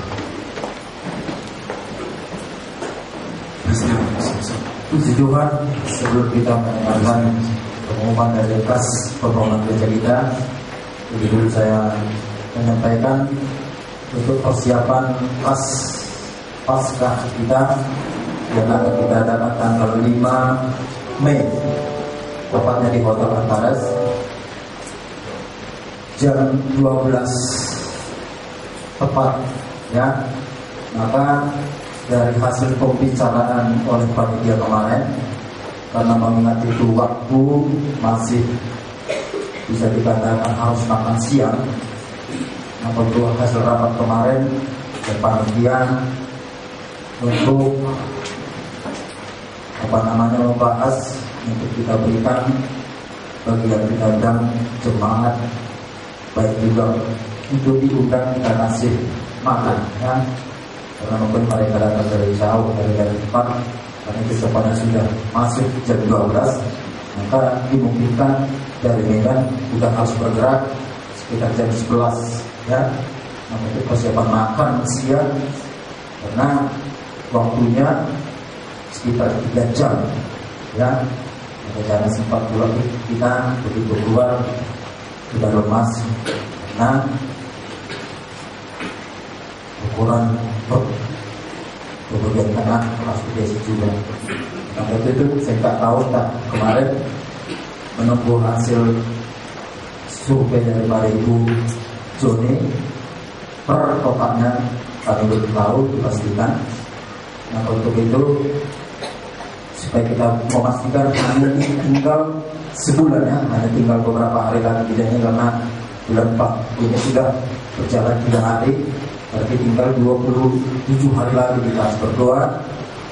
Puji Tuhan, sebelum kita mendengarkan pengumuman dari kas pembangunan gereja kita, lebih dulu saya menyampaikan untuk persiapan Paskah kita yang akan kita adakan tanggal 5 Mei, tepatnya di Hotel Antares, jam 12 tepat, ya. Maka dari hasil pembicaraan oleh panitia kemarin, karena mengingat itu waktu masih bisa dikatakan harus makan siang, maka untuk hasil rapat kemarin dan panitia untuk membahas untuk kita berikan bagi yang diundang jemaat, baik juga untuk diundang kita kasih makan, ya. Karena mungkin mereka datang dari jauh, dari depan, karena itu sepatutnya sudah masuk jam 12, maka dimungkinkan dari Medan sudah harus bergerak sekitar jam 11, ya. Nah, untuk persiapan makan siang, karena waktunya sekitar 3 jam, ya. Jangan sempat pulang kita begitu keluar sudah lemas, nah ukuran kemudian tengah pasti besi juga. Nah itu saya tak tahu tak kemarin menunggu hasil survei dari Ibu Joni per kotaknya kami belum tahu dipastikan. Nah untuk itu supaya kita memastikan hanya tinggal sebulan, ya, hanya tinggal beberapa hari lagi bedanya, karena bulan 4 ini sudah berjalan 3 hari, berarti tinggal 27 hari lagi kita harus berdoa.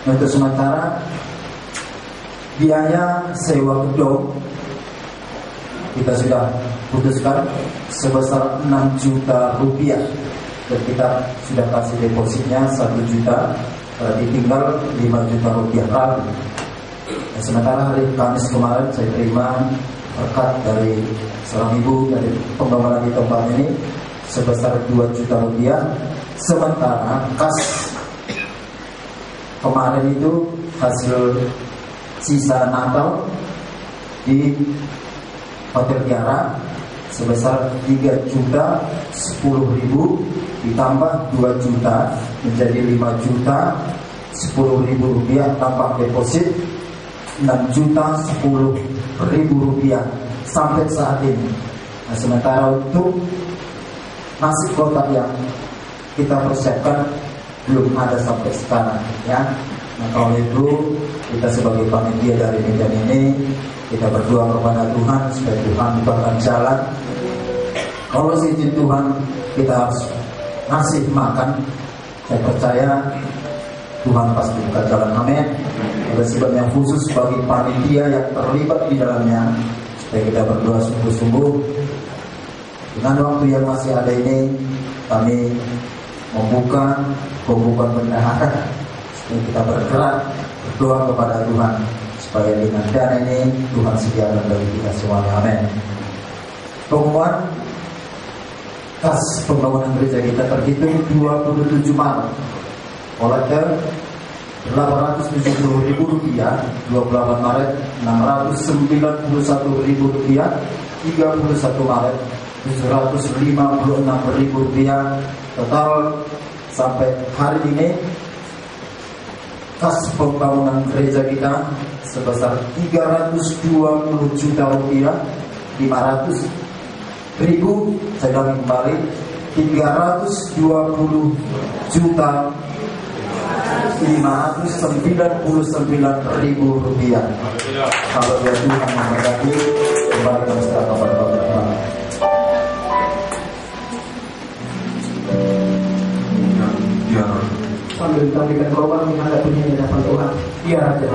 Untuk sementara biaya sewa gedung kita sudah putuskan sebesar 6 juta rupiah, dan kita sudah kasih depositnya 1 juta, berarti tinggal 5 juta rupiah lagi. Dan sementara hari Kamis kemarin saya terima berkat dari seorang ibu dari pembangunan di tempat ini sebesar 2 juta rupiah. Sementara kas kemarin itu hasil sisa Natal di Hotel Tiara sebesar 3 juta 10.000 ditambah 2 juta menjadi 5 juta 10.000 rupiah tambah deposit 6 juta 10.000 rupiah sampai saat ini. Nah, sementara untuk nasi kotak yang kita persiapkan belum ada sampai sekarang, ya. Nah kalau itu kita sebagai panitia dari Medan ini kita berdoa kepada Tuhan supaya Tuhan bukakan jalan. Kalau seizin Tuhan kita harus ngasih makan, saya percaya Tuhan pasti buka jalan. Amin. Ada sebab yang khusus bagi panitia yang terlibat di dalamnya supaya kita berdoa sungguh-sungguh. Dengan waktu yang masih ada ini kami membuka bendahara supaya kita bergerak berdoa kepada Tuhan supaya dengan dana ini Tuhan sediakan bagi kita semuanya. Amin. Pengumuman kas pembangunan gereja kita terhitung 27 Maret. Kolektor Rp870.000, 28 Maret Rp691.000, 31 Maret Rp756.000. Total sampai hari ini kas pembangunan gereja kita sebesar Rp320 juta, 500.000 saya ulangi kembali, 320 juta 599.000 rupiah. Kalau dia Tuhan memberkati, kembali kepada Bapak Tuhan. Sambil ditampilkan korban menghadap punya di hadapan Tuhan. Iya Raja.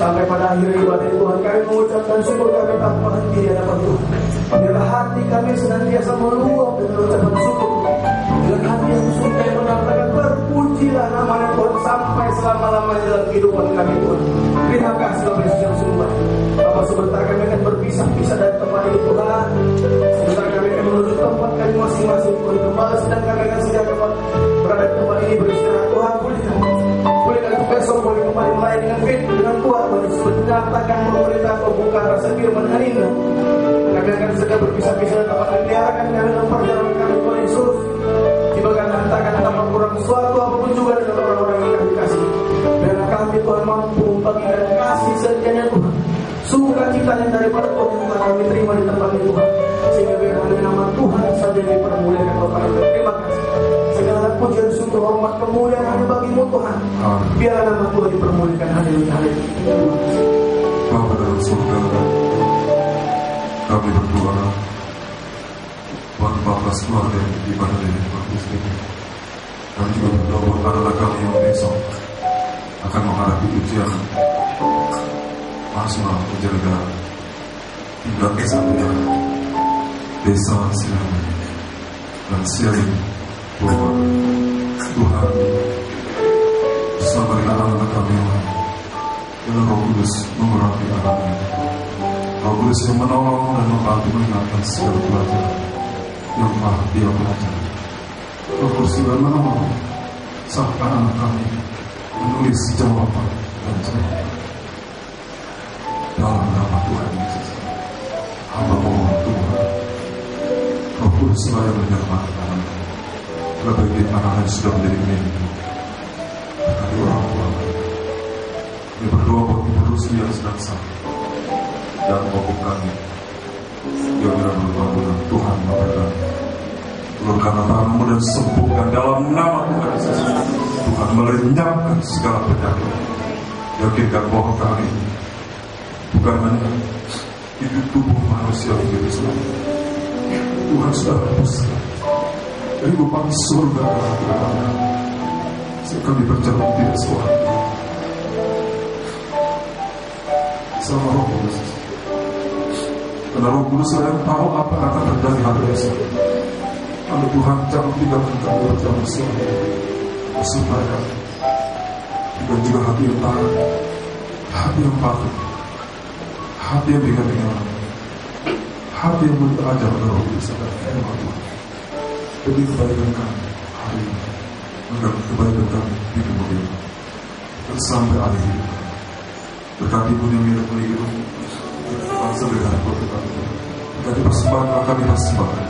Sampai pada akhir ibadah Tuhan, kami mengucapkan syukur kami tak berhenti di hadapan Tuhan. Biarlah hati kami senantiasa meluap dengan ucapan syukur. Dengan hati yang suka yang mengatakan terpujilah nama Tuhan sampai selama-lamanya dalam kehidupan kami Tuhan. Terima kasih Bapak Yesus yang sembah. Bapak, sebentar kami akan berpisah-pisah dari tempat ini Tuhan. Sebentar kami akan menuju tempat kami masing-masing Tuhan. Kembali sedang kami akan sedang berada di tempat ini beristirahat Tuhan. Pulihkan besok boleh kembali melayani dengan fit dengan kuat Tuhan. Menyatakan pemerintah membuka rasa firman dengan indah. Kami akan segera berpisah-pisah dan tempat ini. Biarkan kami dalam perjalanan kami Tuhan Yesus. Tiba kami hantarkan tanpa kurang sesuatu apapun juga dengan orang-orang yang kami kasih. Biarlah kami Tuhan mampu membagikan kasih setianya Tuhan. Sukacita yang daripada Tuhan yang telah kami terima di tempat ini Tuhan. Sehingga biarlah nama Tuhan saja yang dipermuliakan Bapak. Terima kasih. Segala pujian syukur hormat kemuliaan hanya bagimu Tuhan. Biarlah nama Tuhan dipermuliakan. Haleluya. Bapa dalam surga, kami berdoa buat Bapak keluarga yang di mana ini Bapak ini. Kami juga berdoa buat anak-anak kami yang besok akan menghadapi ujian nasional menjaga tingkat kesatuan desa Silangan dan siaring bahwa Tuhan bersama dengan anak-anak kami yang lain, Biarlah Roh Kudus mengurapi anak-anak, Roh Kudus yang menolong dan membantu mengingatkan segala pelajaran yang telah dia pelajari. Roh Kudus juga menolong saat anak-anak kami menulis jawaban dan jawaban dalam nama Tuhan Yesus. Hamba mohon Tuhan, Roh Kudus selalu menyertakan berbagai anak-anak yang sudah menjadi milik berkati orang tua. Kami berdoa buat Ibu Rusli yang sedang sakit dan maupun kami yang berdoa dengan Tuhan memberkati. Ulurkan tanganmu dan sembuhkan dalam nama Tuhan Yesus. Tuhan melenyapkan segala penyakit. Yakinkan bahwa kami bukan hanya hidup tubuh manusia begitu saja. Tuhan sudah hapuskan dari beban surga ke hati kami berjalan tidak seorang sama Roh Kudus. Karena Roh Kudus yang tahu apa yang akan terjadi hari esok. Lalu Tuhan jangan tinggalkan kami berjalan seorang supaya dan juga hati yang taat, hati yang patuh, hati yang ringan-ringan, hati yang berajar oleh Roh Kudus dan firman Tuhan demi kebaikan kami hari ini, agar kebaikan kami di kemudian dan sampai akhir hidup kami. Berkati pun yang milik hidup bangsa dengan kota kami, berkati persembahan yang kami persembahkan,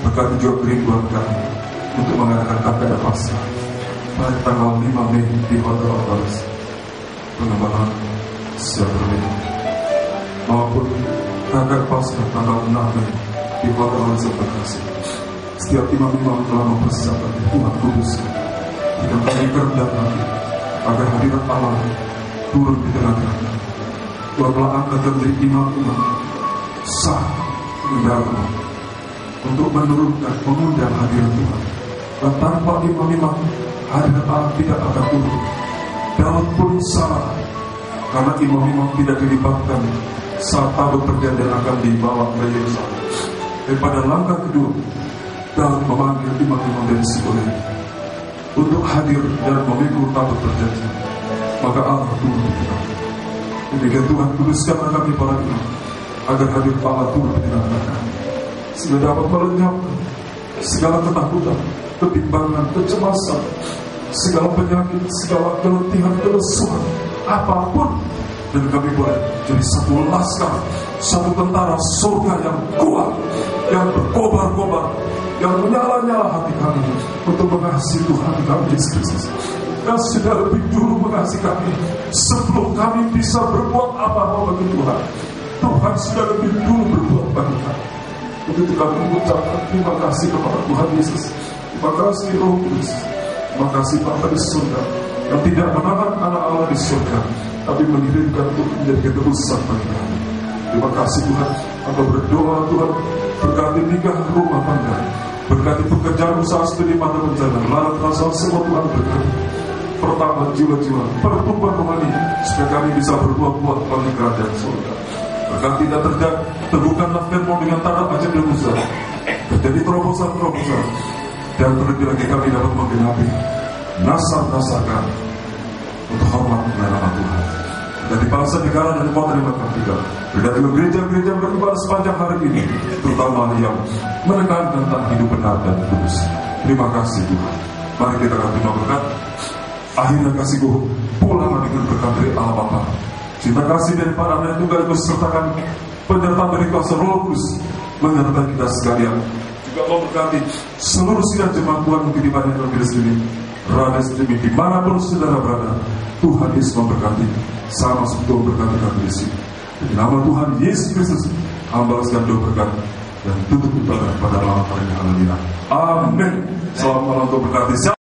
berkati juga kerinduan kami untuk mengadakan KPR Pasca pada tanggal 5 Mei di Hotel Altaris pengembangan secara ini, maupun KPR Pasca tanggal 6 Mei di Hotel Altaris Bekasi. Setiap imam-imam telah mempersiapkan Tuhan Kudus yang kami kerendah kami agar hadirat Allah turun di tengah-tengah kami. Tuhan telah angkat dari imam-imam sah mendalam untuk menurunkan, mengundang hadirat Tuhan. Dan tanpa imam-imam hadirat Allah tidak akan turun. Daud pun salah karena imam-imam tidak dilibatkan saat tabut perjanjian akan dibawa ke Yerusalem. Dan pada langkah kedua, Daud memanggil imam-imam dari Siboleh untuk hadir dan memikul tabut perjanjian. Maka Allah turun di tengah. Demikian Tuhan kuduskanlah kami para imam agar hadir Allah turun di tengah kami, sehingga dapat melenyapkan segala ketakutan, kebimbangan, kecemasan, segala penyakit, segala keletihan, kelesuan, apapun, dan kami boleh jadi satu laskar, satu tentara surga yang kuat, yang berkobar-kobar, yang menyala-nyala hati kami untuk mengasihi Tuhan kami Yesus Kristus. Dan sudah lebih dulu mengasihi kami sebelum kami bisa berbuat apa-apa bagi Tuhan. Tuhan sudah lebih dulu berbuat bagi kami. Untuk kami mengucapkan terima kasih kepada Tuhan Yesus. Terima kasih Roh Kudus. Terima kasih Bapa di surga yang tidak menahan anak Allah di surga, tapi mengirimkan untuk menjadi keterusan bagi kami. Terima kasih Tuhan. Aku berdoa Tuhan, berkati nikah rumah tangga, berkati pekerjaan usaha studi mata pencarian, lalu rasa semua Tuhan berkati. Pertama jiwa-jiwa, pertumbuhan rohani, supaya kami bisa berbuat-buat bagi kerajaan surga. Berkati dan terbukalah firman dengan tanda ajaib dan mujizat. Terjadi terobosan-terobosan, dan terlebih lagi kami dapat menggenapi nasar-nasar kami untuk hormat kepada nama Tuhan. Dari bangsa negara dan kota di tempat kita, dari gereja-gereja beribadah sepanjang hari ini, terutama yang menekankan tentang hidup benar dan kudus. Terima kasih Tuhan. Mari kita akan terima berkat. Akhirnya kasihku pulang dengan berkat dari Allah Bapa. Cinta kasih dari para anak juga bersertakan penyertaan dari kuasa Roh Kudus menyertai kita sekalian. Juga memberkati seluruh sidang jemaat Tuhan mungkin di mana yang sendiri, berada sendiri dimanapun saudara berada. Tuhan Yesus memberkati, sama seperti memberkati kami di sini. Di nama Tuhan Yesus Kristus, hamba sekalian doa berkat dan tutup ibadah pada malam hari ini. Haleluya. Amin. Selamat malam untuk berkati.